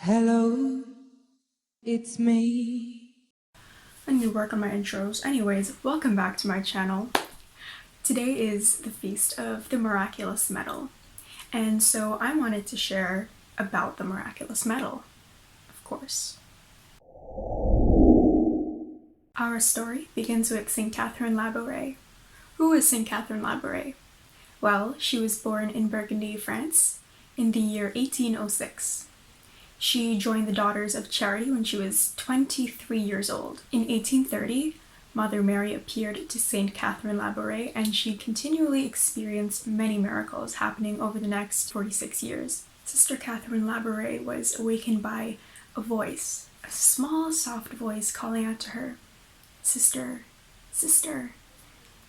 Hello, it's me. I need to work on my intros. Anyways, welcome back to my channel. Today is the feast of the Miraculous Medal, and so I wanted to share about the Miraculous Medal, of course. Our story begins with St. Catherine Laboure. Who is St. Catherine Laboure? Well, she was born in Burgundy, France, in the year 1806. She joined the Daughters of Charity when she was 23 years old. In 1830, Mother Mary appeared to St. Catherine Laboure, and she continually experienced many miracles happening over the next 46 years. Sister Catherine Laboure was awakened by a voice, a small, soft voice calling out to her, "Sister, sister."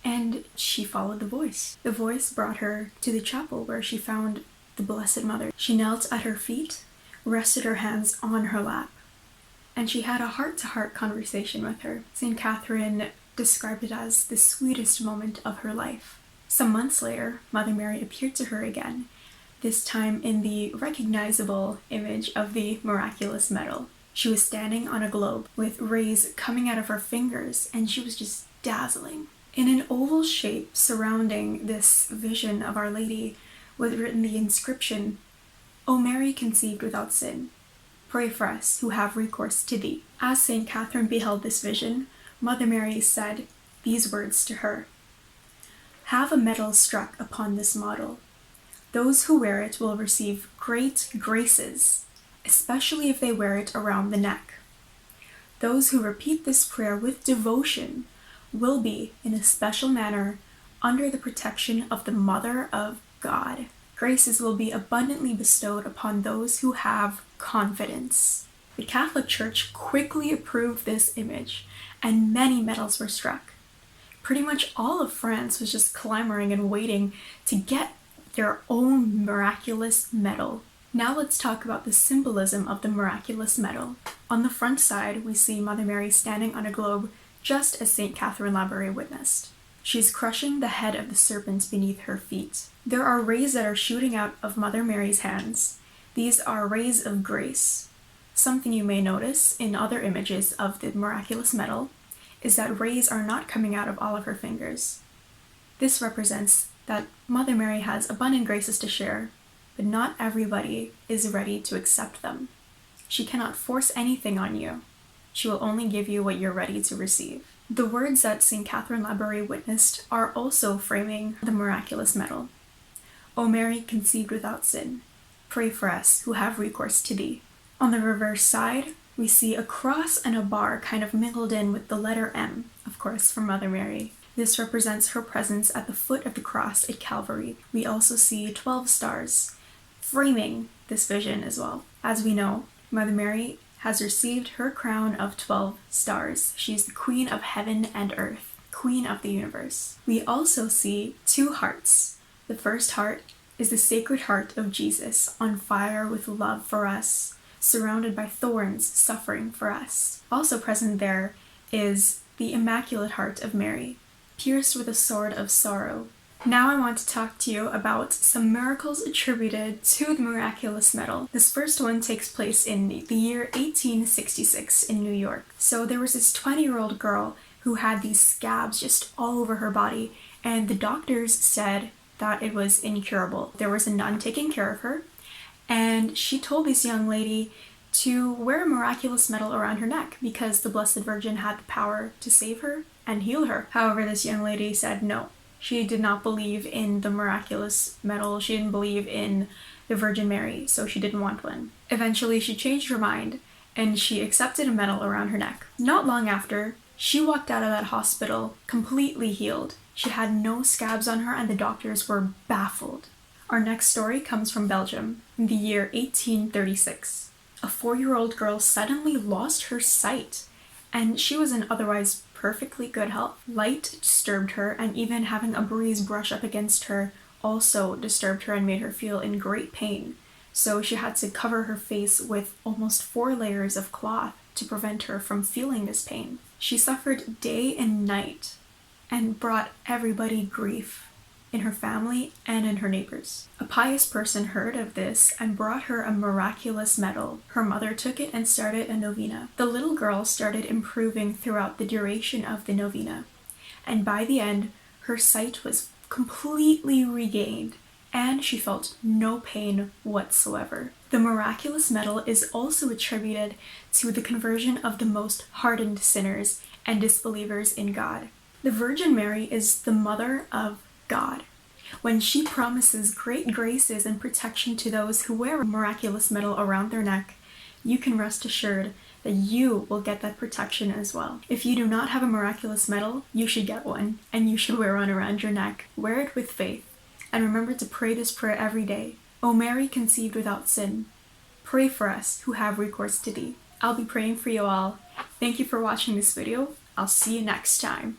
And she followed the voice. The voice brought her to the chapel where she found the Blessed Mother. She knelt at her feet, rested her hands on her lap, and she had a heart-to-heart conversation with her. St. Catherine described it as the sweetest moment of her life. Some months later, Mother Mary appeared to her again, this time in the recognizable image of the Miraculous Medal. She was standing on a globe with rays coming out of her fingers, and she was just dazzling. In an oval shape surrounding this vision of Our Lady was written the inscription, "O Mary conceived without sin, pray for us who have recourse to thee." As St. Catherine beheld this vision, Mother Mary said these words to her, "Have a medal struck upon this model. Those who wear it will receive great graces, especially if they wear it around the neck. Those who repeat this prayer with devotion will be, in a special manner, under the protection of the Mother of God. Graces will be abundantly bestowed upon those who have confidence." The Catholic Church quickly approved this image, and many medals were struck. Pretty much all of France was just clamoring and waiting to get their own miraculous medal. Now let's talk about the symbolism of the Miraculous Medal. On the front side, we see Mother Mary standing on a globe, just as St. Catherine Laboure witnessed. She's crushing the head of the serpent beneath her feet. There are rays that are shooting out of Mother Mary's hands. These are rays of grace. Something you may notice in other images of the Miraculous Medal is that rays are not coming out of all of her fingers. This represents that Mother Mary has abundant graces to share, but not everybody is ready to accept them. She cannot force anything on you. She will only give you what you're ready to receive. The words that St. Catherine Laboure witnessed are also framing the Miraculous Medal. "O Mary conceived without sin, pray for us who have recourse to thee." On the reverse side, we see a cross and a bar kind of mingled in with the letter M, of course, from Mother Mary. This represents her presence at the foot of the cross at Calvary. We also see 12 stars framing this vision as well. As we know, Mother Mary has received her crown of 12 stars. She's the Queen of Heaven and Earth, Queen of the Universe. We also see 2 hearts. The first heart is the Sacred Heart of Jesus, on fire with love for us, surrounded by thorns, suffering for us. Also present there is the Immaculate Heart of Mary, pierced with a sword of sorrow. Now I want to talk to you about some miracles attributed to the Miraculous Medal. This first one takes place in the year 1866 in New York. So there was this 20-year-old girl who had these scabs just all over her body, and the doctors said that it was incurable. There was a nun taking care of her, and she told this young lady to wear a miraculous medal around her neck because the Blessed Virgin had the power to save her and heal her. However, this young lady said no. She did not believe in the Miraculous Medal. She didn't believe in the Virgin Mary, so she didn't want one. Eventually, she changed her mind, and she accepted a medal around her neck. Not long after, she walked out of that hospital completely healed. She had no scabs on her, and the doctors were baffled. Our next story comes from Belgium, in the year 1836. A 4-year-old girl suddenly lost her sight, and she was in otherwise perfectly good health. Light disturbed her, and even having a breeze brush up against her also disturbed her and made her feel in great pain. So she had to cover her face with almost 4 layers of cloth to prevent her from feeling this pain. She suffered day and night and brought everybody grief in her family, and in her neighbors. A pious person heard of this and brought her a miraculous medal. Her mother took it and started a novena. The little girl started improving throughout the duration of the novena, and by the end, her sight was completely regained, and she felt no pain whatsoever. The miraculous medal is also attributed to the conversion of the most hardened sinners and disbelievers in God. The Virgin Mary is the mother of God. When she promises great graces and protection to those who wear a miraculous medal around their neck, you can rest assured that you will get that protection as well. If you do not have a miraculous medal, you should get one, and you should wear one around your neck. Wear it with faith, and remember to pray this prayer every day. O Mary, conceived without sin, pray for us who have recourse to thee. I'll be praying for you all. Thank you for watching this video. I'll see you next time.